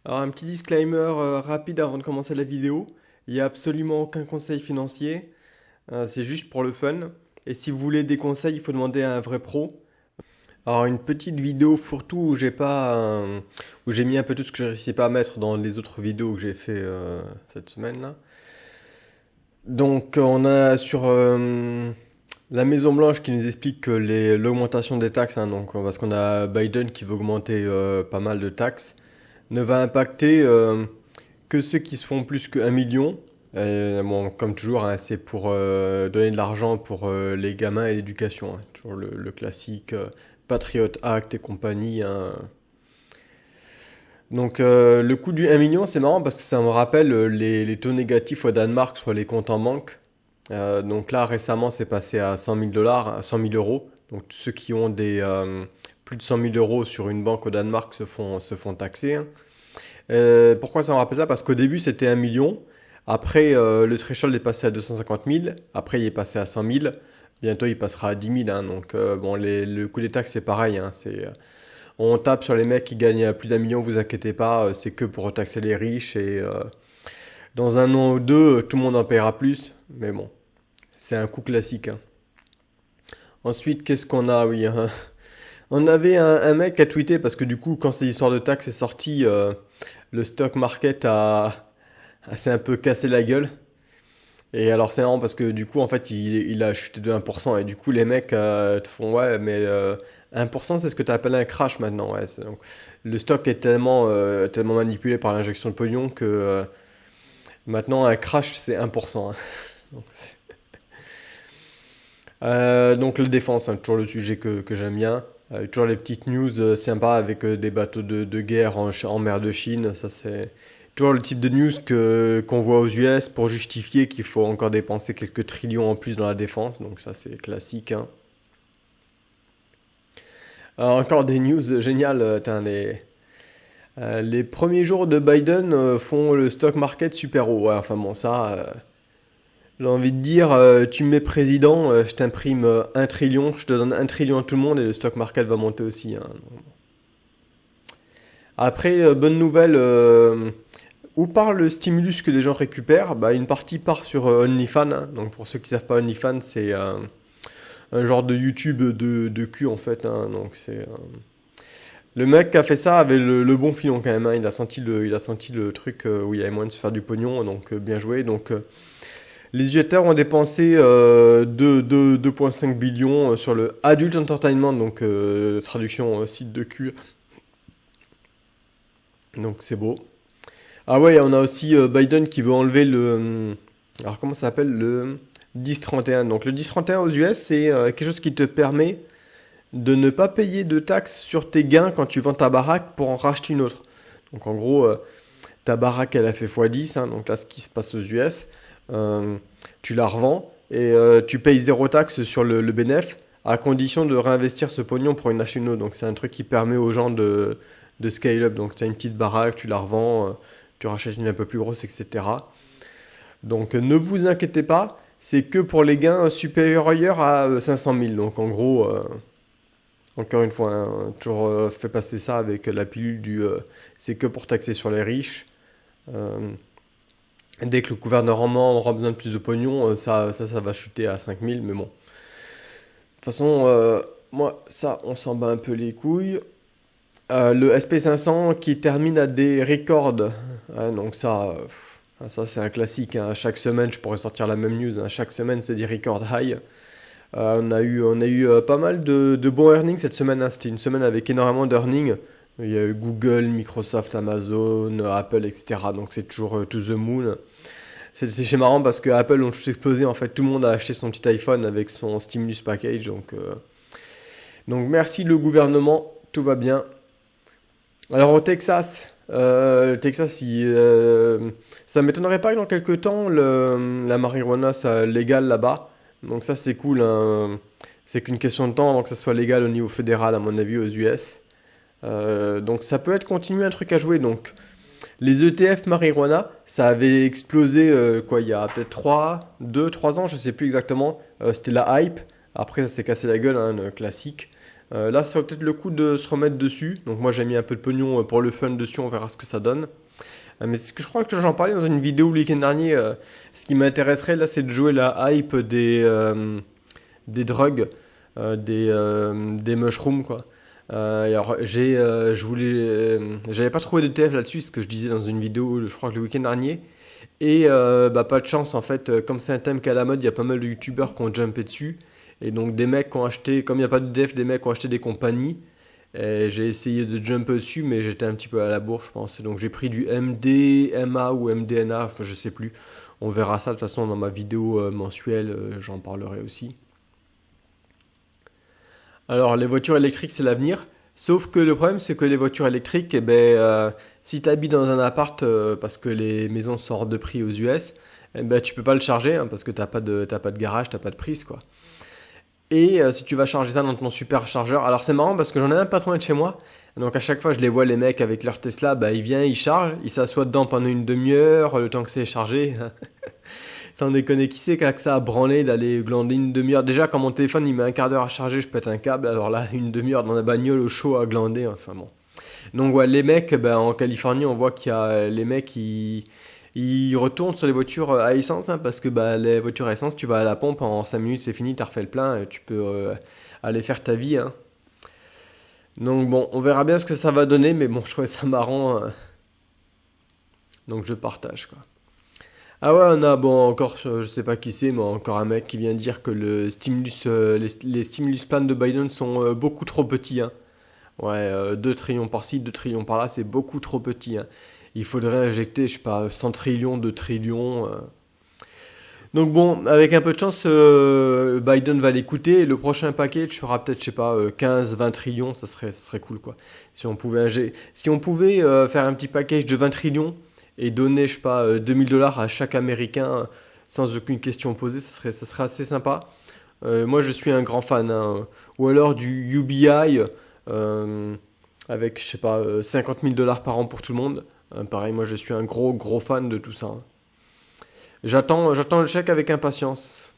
Alors un petit disclaimer rapide avant de commencer la vidéo. Il n'y a absolument aucun conseil financier, c'est juste pour le fun. Et si vous voulez des conseils, il faut demander à un vrai pro. Alors une petite vidéo fourre-tout où où j'ai mis un peu tout ce que je réussis pas à mettre dans les autres vidéos que j'ai fait cette semaine là. Donc on a sur la Maison Blanche qui nous explique que l'augmentation des taxes, hein, donc parce qu'on a Biden qui veut augmenter pas mal de taxes, ne va impacter que ceux qui se font plus que 1 million. Et, bon, comme toujours, hein, c'est pour donner de l'argent pour les gamins et l'éducation, hein. Toujours le classique Patriot Act et compagnie, hein. Donc le coût du 1 million, c'est marrant parce que ça me rappelle les taux négatifs au Danemark sur les comptes en banque. Donc là, récemment, c'est passé à 100 000 dollars, à 100 000 euros. Donc tous ceux qui ont plus de 100 000 euros sur une banque au Danemark se font taxer, hein. Pourquoi ça me rappelle ça? Parce qu'au début, c'était 1 million. Après, le threshold est passé à 250 000. Après, il est passé à 100 000. Bientôt, il passera à 10 000, hein. Donc, bon, le coût des taxes, c'est pareil, hein. On tape sur les mecs qui gagnent plus d'un million, vous inquiétez pas. C'est que pour taxer les riches. Et dans un an ou deux, tout le monde en paiera plus. Mais bon, c'est un coût classique, hein. Ensuite, qu'est-ce qu'on a? Oui, hein. On avait un mec qui a tweeté parce que du coup, quand cette histoire de taxes est sortie, le stock market s'est un peu cassé la gueule. Et alors c'est marrant parce que du coup, en fait, il a chuté de 1%. Et du coup, les mecs te font, ouais, mais 1%, c'est ce que tu appelles un crash maintenant. Ouais. Donc, le stock est tellement manipulé par l'injection de pognon que maintenant, un crash, c'est 1%, hein. Donc, donc le défense, hein, toujours le sujet que j'aime bien. Toujours les petites news sympas avec des bateaux de guerre en mer de Chine. Ça, c'est toujours le type de news qu'on voit aux US pour justifier qu'il faut encore dépenser quelques trillions en plus dans la défense. Donc ça, c'est classique, hein. Encore des news géniales. Les premiers jours de Biden font le stock market super haut. Ouais, enfin bon, ça, j'ai envie de dire, tu me mets président, je t'imprime 1 trillion, je te donne 1 trillion à tout le monde et le stock market va monter aussi, hein. Après, bonne nouvelle, où part le stimulus que les gens récupèrent? Bah, une partie part sur OnlyFans, hein. Donc pour ceux qui savent pas, OnlyFans, c'est un genre de YouTube de cul en fait, hein. Donc le mec qui a fait ça avait le bon filon quand même, hein. Il a senti le truc où il y avait moyen de se faire du pognon, donc bien joué. Donc les utilisateurs ont dépensé 2,5 billions sur le Adult Entertainment, donc traduction site de cul. Donc c'est beau. Ah ouais, on a aussi Biden qui veut enlever alors comment ça s'appelle? Le 1031. Donc le 1031 aux US, c'est quelque chose qui te permet de ne pas payer de taxes sur tes gains quand tu vends ta baraque pour en racheter une autre. Donc en gros, ta baraque elle a fait x10, hein, donc là ce qui se passe aux US, tu la revends et tu payes zéro taxe sur le bénéf à condition de réinvestir ce pognon pour une acheter une autre. Donc c'est un truc qui permet aux gens de scale up. Donc tu as une petite baraque, tu la revends, tu rachètes une un peu plus grosse, etc. Donc ne vous inquiétez pas, c'est que pour les gains supérieurs à 500 000. Donc en gros, encore une fois, hein, toujours fait passer ça avec la pilule c'est que pour taxer sur les riches. Euh, Dès que le gouvernement aura besoin de plus de pognon, ça va chuter à 5 000. Mais bon, de toute façon, moi, ça, on s'en bat un peu les couilles. Le SP500 qui termine à des records, hein, donc ça c'est un classique, hein. Chaque semaine, je pourrais sortir la même news, hein. Chaque semaine, c'est des records high. On a eu pas mal de bons earnings cette semaine, hein. C'était une semaine avec énormément d'earnings. Il y a eu Google, Microsoft, Amazon, Apple, etc. Donc c'est toujours to the moon. C'est marrant parce que Apple ont tous explosé. En fait, tout le monde a acheté son petit iPhone avec son stimulus package. Donc merci le gouvernement, tout va bien. Alors au Texas, ça m'étonnerait pas que dans quelques temps la marijuana soit légale là-bas. Donc ça c'est cool, hein. C'est qu'une question de temps avant que ça soit légal au niveau fédéral à mon avis aux US. Donc ça peut être continué un truc à jouer. Donc les ETF marijuana, ça avait explosé quoi il y a peut-être 2, 3 ans, je sais plus exactement. C'était la hype. Après ça s'est cassé la gueule, hein, un classique. Là, ça vaut peut-être le coup de se remettre dessus. Donc moi, j'ai mis un peu de pognon pour le fun dessus, on verra ce que ça donne. Mais ce que je crois que j'en parlais dans une vidéo le week-end dernier. Ce qui m'intéresserait là, c'est de jouer la hype des drogues, des mushrooms, quoi. Alors, j'avais pas trouvé de TF là-dessus, ce que je disais dans une vidéo, je crois que le week-end dernier. Et bah, pas de chance en fait, comme c'est un thème qui est à la mode, il y a pas mal de youtubeurs qui ont jumpé dessus. Et donc des mecs qui ont acheté, comme il n'y a pas de def, des mecs qui ont acheté des compagnies. Et j'ai essayé de jump dessus, mais j'étais un petit peu à la bourre, je pense. Donc j'ai pris du MDMA ou MDNA, enfin je sais plus. On verra ça de toute façon dans ma vidéo mensuelle, j'en parlerai aussi. Alors, les voitures électriques, c'est l'avenir. Sauf que le problème, c'est que les voitures électriques, eh ben, si tu habites dans un appart, parce que les maisons sont hors de prix aux US, eh ben, tu peux pas le charger, hein, parce que t'as pas de garage, t'as pas de prise, quoi. Et si tu vas charger ça dans ton superchargeur, alors c'est marrant parce que j'en ai un pas trop loin de chez moi. Donc à chaque fois, je les vois, les mecs avec leur Tesla, bah, ils viennent, ils chargent, ils s'assoient dedans pendant une demi-heure, le temps que c'est chargé. Sans déconner, qui c'est qui a que ça à branler d'aller glander une demi-heure? Déjà, quand mon téléphone il met un quart d'heure à charger, je pète un câble. Alors là, une demi-heure dans la bagnole au chaud à glander. Enfin bon. Donc ouais, les mecs, ben, en Californie, on voit qu'il y a les mecs ils retournent sur les voitures à essence, hein, parce que bah, les voitures à essence, tu vas à la pompe, en 5 minutes c'est fini, t'as refait le plein, et tu peux aller faire ta vie. Hein. Donc bon, on verra bien ce que ça va donner, mais bon, je trouvais ça marrant, donc je partage quoi. Ah ouais, on a bon encore, je sais pas qui c'est, mais encore un mec qui vient dire que les stimulus plans de Biden sont beaucoup trop petits. Hein. Ouais, 2 trillions par-ci, 2 trillions par-là, c'est beaucoup trop petit. Hein. Il faudrait injecter, je sais pas, 100 trillions, 2 trillions. Donc bon, avec un peu de chance, Biden va l'écouter. Et le prochain package fera peut-être, je sais pas, 15, 20 trillions, ça serait cool quoi. Si on pouvait faire un petit package de 20 trillions et donner, je sais pas, 2000 $ à chaque Américain sans aucune question posée, ça serait assez sympa. Moi, je suis un grand fan. Hein. Ou alors du UBI euh, avec, je sais pas, 50 000 $ par an pour tout le monde. Pareil, moi, je suis un gros fan de tout ça. Hein. J'attends le chèque avec impatience.